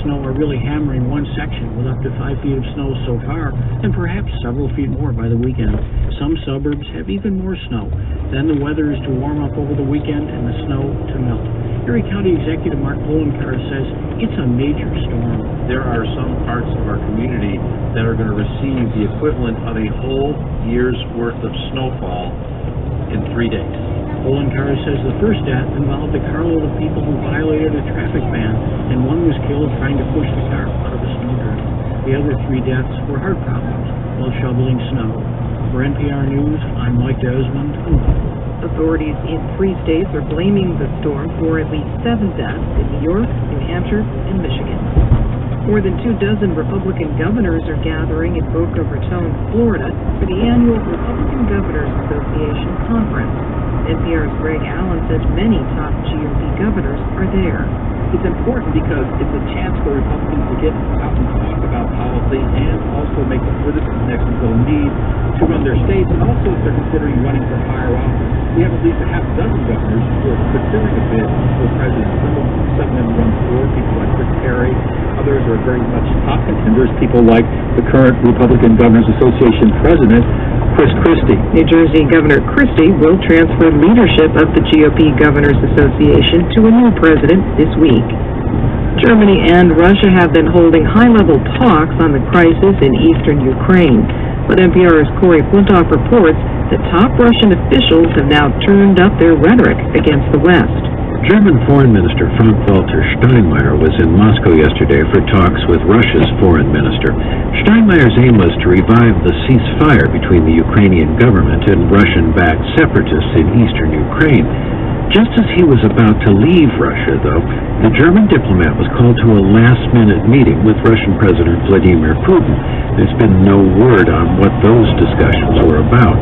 snow are really hammering one section with up to 5 feet of snow so far, and perhaps several feet more by the weekend. Some suburbs have even more snow. Then the weather is to warm up over the weekend and the snow to melt. Erie County Executive Mark Polenkar says it's a major storm. There are some parts of our community that are going to receive the equivalent of a whole year's worth of snowfall in 3 days. Polenkar says the first death involved a carload of people who violated a traffic ban, and one was killed trying to push the car out of a snowdrift. The other 3 deaths were heart problems while shoveling snow. For NPR News, I'm Mike Desmond. Authorities in 3 states are blaming the storm for at least 7 deaths in New York, New Hampshire, and Michigan. More than 24 Republican governors are gathering in Boca Raton, Florida, for the annual Republican Governors Association Conference. NPR's Greg Allen says many top GOP governors are there. It's important because it's a chance for Republicans to get out and talk about policy and also make the political connections they'll need to run their states, and also if they're considering running for higher office. We have at least a half dozen governors who are considering a bid for president. Some of them run for, people like Chris Perry. Others are very much top contenders, people like the current Republican Governors Association president, Chris Christie. New Jersey Governor Christie will transfer leadership of the GOP Governors Association to a new president this week. Germany and Russia have been holding high-level talks on the crisis in eastern Ukraine, but NPR's Corey Flintoff reports that top Russian officials have now turned up their rhetoric against the West. German Foreign Minister Frank-Walter Steinmeier was in Moscow yesterday for talks with Russia's foreign minister. Steinmeier's aim was to revive the ceasefire between the Ukrainian government and Russian-backed separatists in eastern Ukraine. Just as he was about to leave Russia, though, the German diplomat was called to a last-minute meeting with Russian President Vladimir Putin. There's been no word on what those discussions were about.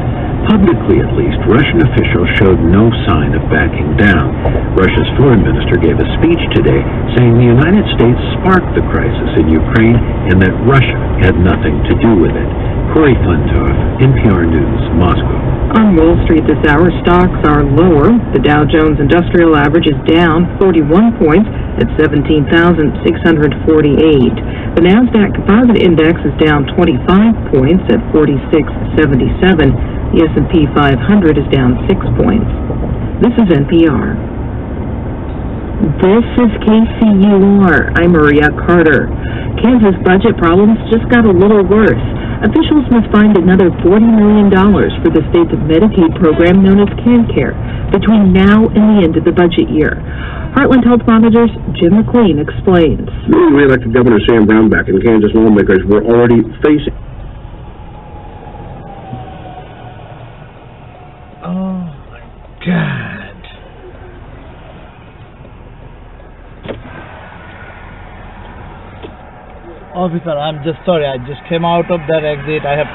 Publicly, at least, Russian officials showed no sign of backing down. Russia's foreign minister gave a speech today saying the United States sparked the crisis in Ukraine and that Russia had nothing to do with it. Corey Flintoff, NPR News, Moscow. On Wall Street this hour, stocks are lower. The Dow Jones Industrial Average is down 41 points at 17,648. The NASDAQ Composite Index is down 25 points at 4677. The S&P 500 is down 6 points. This is NPR. This is KCUR. I'm Maria Carter. Kansas budget problems just got a little worse. Officials must find another $40 million for the state's Medicaid program known as CanCare between now and the end of the budget year. Heartland Health Monitor's Jim McLean explains. Newly elected Governor Sam Brownback and Kansas lawmakers were already facing. Oh my God. Officer, I'm just sorry. I just came out of that exit. I have